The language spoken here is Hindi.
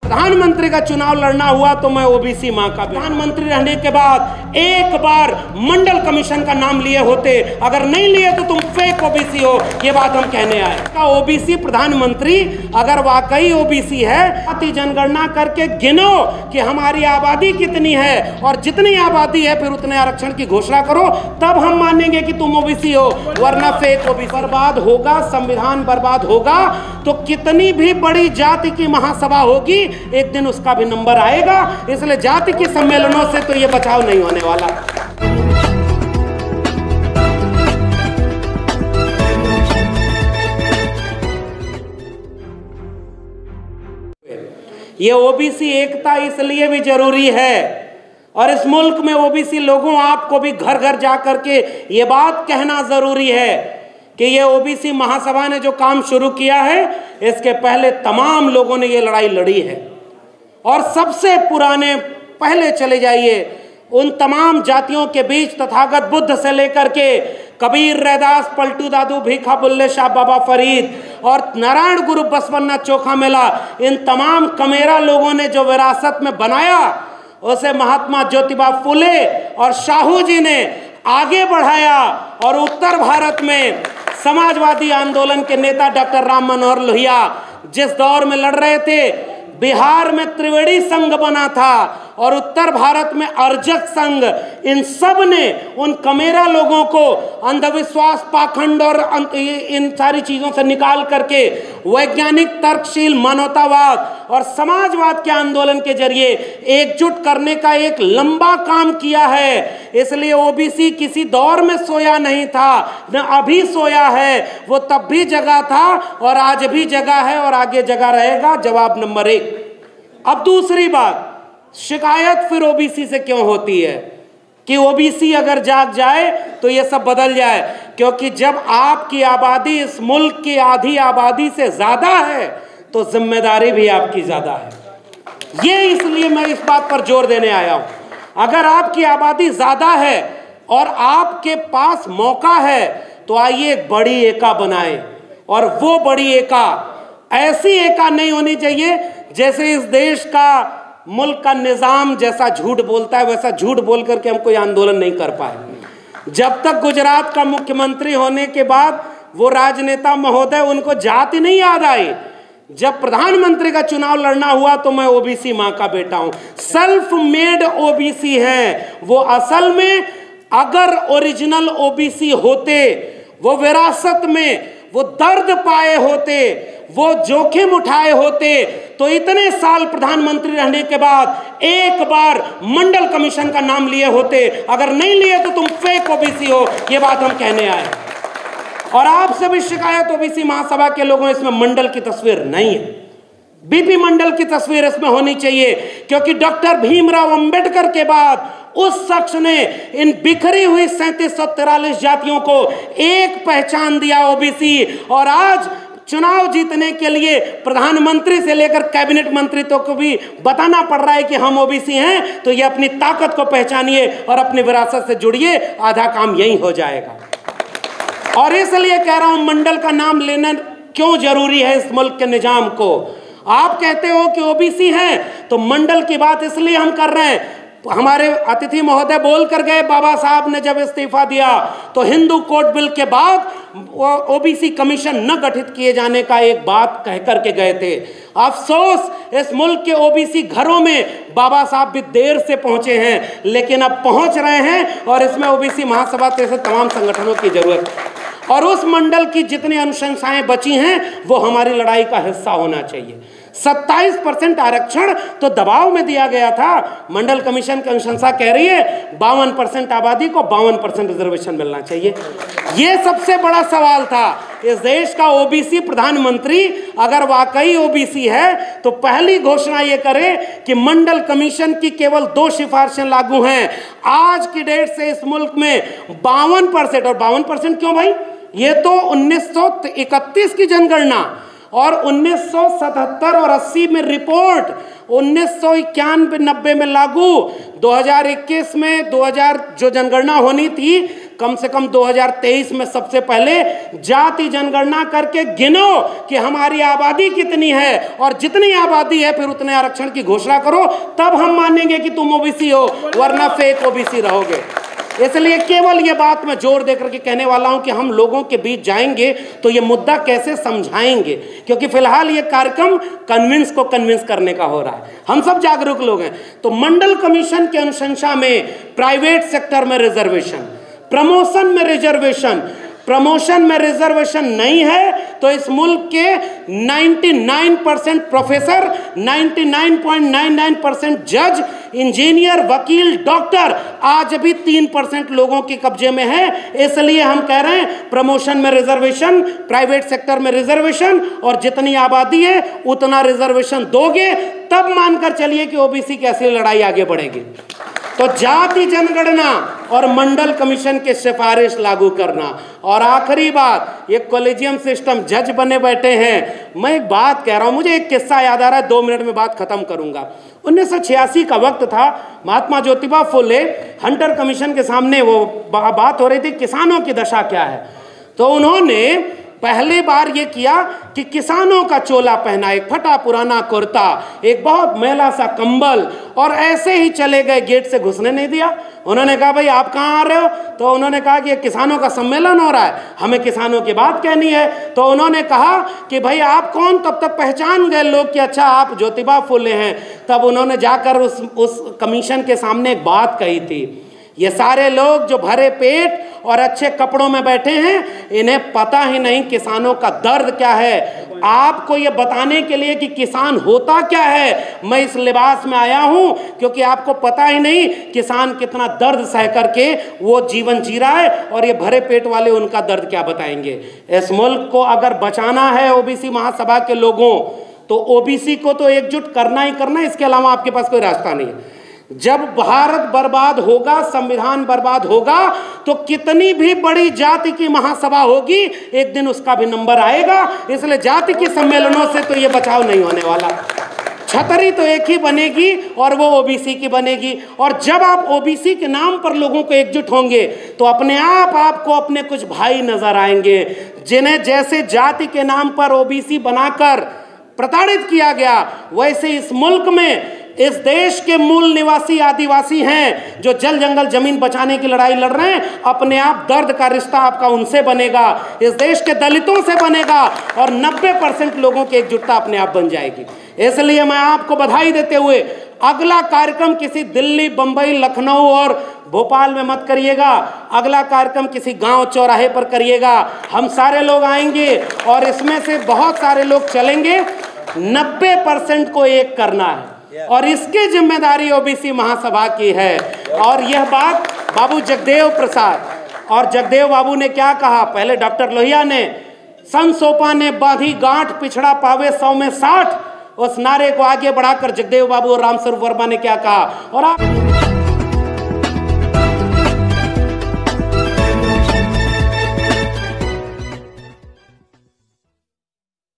प्रधानमंत्री का चुनाव लड़ना हुआ तो मैं ओबीसी मां का प्रधानमंत्री रहने के बाद एक बार मंडल कमीशन का नाम लिए होते, अगर नहीं लिए तो तुम फेक ओबीसी हो, ये बात हम कहने आए। ओबीसी प्रधानमंत्री अगर वाकई ओबीसी है, जनगणना करके गिनो कि हमारी आबादी कितनी है और जितनी आबादी है फिर उतने आरक्षण की घोषणा करो, तब हम मानेंगे कि तुम ओबीसी हो, वरना फेक ओबीसी। बर्बाद होगा, संविधान बर्बाद होगा तो कितनी भी बड़ी जाति की महासभा होगी, एक दिन उसका भी नंबर आएगा। इसलिए जाति के सम्मेलनों से तो ये बचाव नहीं होने वाला। ये ओबीसी एकता इसलिए भी जरूरी है और इस मुल्क में ओबीसी लोगों, आपको भी घर घर जा करके ये बात कहना जरूरी है कि ये ओबीसी महासभा ने जो काम शुरू किया है, इसके पहले तमाम लोगों ने ये लड़ाई लड़ी है। और सबसे पुराने, पहले चले जाइए उन तमाम जातियों के बीच, तथागत बुद्ध से लेकर के कबीर, रैदास, पलटू दादू, भीखा, बुल्ले शाह, बाबा फरीद और नारायण गुरु बसवन्ना चोखा मेला, इन तमाम कमेरा लोगों ने जो विरासत में बनाया, उसे महात्मा ज्योतिबा फुले और शाहू जी ने आगे बढ़ाया। और उत्तर भारत में समाजवादी आंदोलन के नेता डॉक्टर राम मनोहर लोहिया जिस दौर में लड़ रहे थे, बिहार में त्रिवेणी संघ बना था और उत्तर भारत में अर्जक संघ, इन सब ने उन कमेरा लोगों को अंधविश्वास, पाखंड और इन सारी चीज़ों से निकाल करके वैज्ञानिक, तर्कशील, मानवतावाद और समाजवाद के आंदोलन के जरिए एकजुट करने का एक लंबा काम किया है। इसलिए ओबीसी किसी दौर में सोया नहीं था, न अभी सोया है। वो तब भी जगा था और आज भी जगा है और आगे जगा रहेगा। जवाब नंबर 1। अब दूसरी बात, शिकायत फिर ओबीसी से क्यों होती है कि ओबीसी अगर जाग जाए तो ये सब बदल जाए? क्योंकि जब आपकी आबादी इस मुल्क की आधी आबादी से ज्यादा है तो जिम्मेदारी भी आपकी ज्यादा है। ये इसलिए मैं इस बात पर जोर देने आया हूं। अगर आपकी आबादी ज्यादा है और आपके पास मौका है तो आइए एक बड़ी एका बनाए। और वो बड़ी एका ऐसी एका नहीं होनी चाहिए जैसे इस देश का, मुल्क का निजाम जैसा झूठ बोलता है वैसा झूठ बोल करके हम कोई आंदोलन नहीं कर पाए। जब तक गुजरात का मुख्यमंत्री होने के बाद वो राजनेता महोदय, उनको जाति नहीं याद आई। जब प्रधानमंत्री का चुनाव लड़ना हुआ तो मैं ओबीसी मां का बेटा हूं, सेल्फ मेड ओबीसी है वो। असल में अगर ओरिजिनल ओबीसी होते, वो विरासत में वो दर्द पाए होते, वो जोखिम उठाए होते, तो इतने साल प्रधानमंत्री रहने के बाद एक बार मंडल कमीशन का नाम लिए होते। अगर नहीं लिए तो तुम फेक ओबीसी हो, ये बात हम कहने आए। और आपसे भी शिकायत ओबीसी महासभा के लोगों, इसमें मंडल की तस्वीर नहीं है। बीपी मंडल की तस्वीर इसमें होनी चाहिए, क्योंकि डॉक्टर भीमराव अंबेडकर के बाद उस शख्स ने इन बिखरी हुई 3743 जातियों को एक पहचान दिया, ओबीसी। और आज चुनाव जीतने के लिए प्रधानमंत्री से लेकर कैबिनेट मंत्री तो को भी बताना पड़ रहा है कि हम ओबीसी हैं, तो ये अपनी ताकत को पहचानिए और अपनी विरासत से जुड़िए, आधा काम यही हो जाएगा। और इसलिए कह रहा हूं, मंडल का नाम लेना क्यों जरूरी है इस मुल्क के निजाम को। आप कहते हो कि ओबीसी हैं तो मंडल की बात इसलिए हम कर रहे हैं। हमारे अतिथि महोदय बोल कर गए, बाबा साहब ने जब इस्तीफा दिया तो हिंदू कोड बिल के बाद ओबीसी कमीशन न गठित किए जाने का एक बात कह करके गए थे। अफसोस, इस मुल्क के ओबीसी घरों में बाबा साहब भी देर से पहुंचे हैं, लेकिन अब पहुंच रहे हैं और इसमें ओबीसी महासभा जैसे तमाम संगठनों की जरूरत है। और उस मंडल की जितनी अनुशंसाएं बची हैं वो हमारी लड़ाई का हिस्सा होना चाहिए। 27% आरक्षण तो दबाव में दिया गया था। मंडल कमीशन की अनुशंसा कह रही है 52% आबादी को 52% रिजर्वेशन मिलना चाहिए। ये सबसे बड़ा सवाल था। इस देश का ओबीसी प्रधानमंत्री अगर वाकई ओबीसी है तो पहली घोषणा ये करे कि मंडल कमीशन की केवल 2 सिफारिशें लागू हैं। आज की डेट से इस मुल्क में 52%, और 52% क्यों भाई? ये तो 1931 की जनगणना और 1977 और 80 में रिपोर्ट, 1991-90 में लागू, 2021 में 2000 जो जनगणना होनी थी कम से कम 2023 में सबसे पहले जाति जनगणना करके गिनो कि हमारी आबादी कितनी है, और जितनी आबादी है फिर उतने आरक्षण की घोषणा करो, तब हम मानेंगे कि तुम ओबीसी हो, वरना फेक ओबीसी रहोगे। इसलिए केवल ये बात मैं जोर देकर के कहने वाला हूं कि हम लोगों के बीच जाएंगे तो ये मुद्दा कैसे समझाएंगे, क्योंकि फिलहाल ये कार्यक्रम कन्विंस करने का हो रहा है। हम सब जागरूक लोग हैं। तो मंडल कमीशन की अनुशंसा में प्राइवेट सेक्टर में रिजर्वेशन, प्रमोशन में रिजर्वेशन नहीं है, तो इस मुल्क के 99% प्रोफेसर, 99.99% जज, इंजीनियर, वकील, डॉक्टर आज भी 3% लोगों के कब्जे में है। इसलिए हम कह रहे हैं प्रमोशन में रिजर्वेशन, प्राइवेट सेक्टर में रिजर्वेशन, और जितनी आबादी है उतना रिजर्वेशन दोगे तब मानकर चलिए कि ओबीसी की असली लड़ाई आगे बढ़ेगी। तो जाति जनगणना और मंडल कमीशन के सिफारिश लागू करना। और आखिरी बात, ये कॉलेजियम सिस्टम, जज बने बैठे हैं। मैं एक बात कह रहा हूं, मुझे एक किस्सा याद आ रहा है, 2 मिनट में बात खत्म करूंगा। 1986 का वक्त था, महात्मा ज्योतिबा फुले हंटर कमीशन के सामने वो बात हो रही थी किसानों की दशा क्या है। तो उन्होंने पहली बार ये किया कि किसानों का चोला पहना, एक फटा पुराना कुर्ता, एक बहुत मैला सा कंबल, और ऐसे ही चले गए, गेट से घुसने नहीं दिया। उन्होंने कहा भाई आप कहाँ आ रहे हो? तो उन्होंने कहा कि ये किसानों का सम्मेलन हो रहा है, हमें किसानों की बात कहनी है। तो उन्होंने कहा कि भाई आप कौन? तब तक पहचान गए लोग कि अच्छा आप ज्योतिबा फुले हैं। तब उन्होंने जाकर उस कमीशन के सामने एक बात कही थी, ये सारे लोग जो भरे पेट और अच्छे कपड़ों में बैठे हैं, इन्हें पता ही नहीं किसानों का दर्द क्या है। आपको ये बताने के लिए कि किसान होता क्या है मैं इस लिबास में आया हूं, क्योंकि आपको पता ही नहीं किसान कितना दर्द सह करके वो जीवन जी रहा है, और ये भरे पेट वाले उनका दर्द क्या बताएंगे। इस मुल्क को अगर बचाना है ओबीसी महासभा के लोगों, तो ओबीसी को तो एकजुट करना ही करना, इसके अलावा आपके पास कोई रास्ता नहीं है। जब भारत बर्बाद होगा, संविधान बर्बाद होगा, तो कितनी भी बड़ी जाति की महासभा होगी, एक दिन उसका भी नंबर आएगा। इसलिए जाति के सम्मेलनों से तो ये बचाव नहीं होने वाला। छतरी तो एक ही बनेगी, और वो ओबीसी की बनेगी। और जब आप ओबीसी के नाम पर लोगों को एकजुट होंगे, तो अपने आप आपको अपने कुछ भाई नजर आएंगे, जिन्हें जैसे जाति के नाम पर ओबीसी बनाकर प्रताड़ित किया गया, वैसे इस मुल्क में इस देश के मूल निवासी आदिवासी हैं जो जल जंगल जमीन बचाने की लड़ाई लड़ रहे हैं, अपने आप दर्द का रिश्ता आपका उनसे बनेगा, इस देश के दलितों से बनेगा, और 90% लोगों की एकजुटता अपने आप बन जाएगी। इसलिए मैं आपको बधाई देते हुए, अगला कार्यक्रम किसी दिल्ली, बंबई, लखनऊ और भोपाल में मत करिएगा, अगला कार्यक्रम किसी गांव चौराहे पर करिएगा। हम सारे लोग आएंगे और इसमें से बहुत सारे लोग चलेंगे। 90% को एक करना है, और इसकी जिम्मेदारी ओबीसी महासभा की है। और यह बात बाबू जगदेव प्रसाद और जगदेव बाबू ने क्या कहा, पहले डॉक्टर लोहिया ने, सन सोपा ने बांधी गांठ, पिछड़ा पावे 100 में 60, उस नारे को आगे बढ़ाकर जगदेव बाबू और रामस्वरूप वर्मा ने क्या कहा। और आप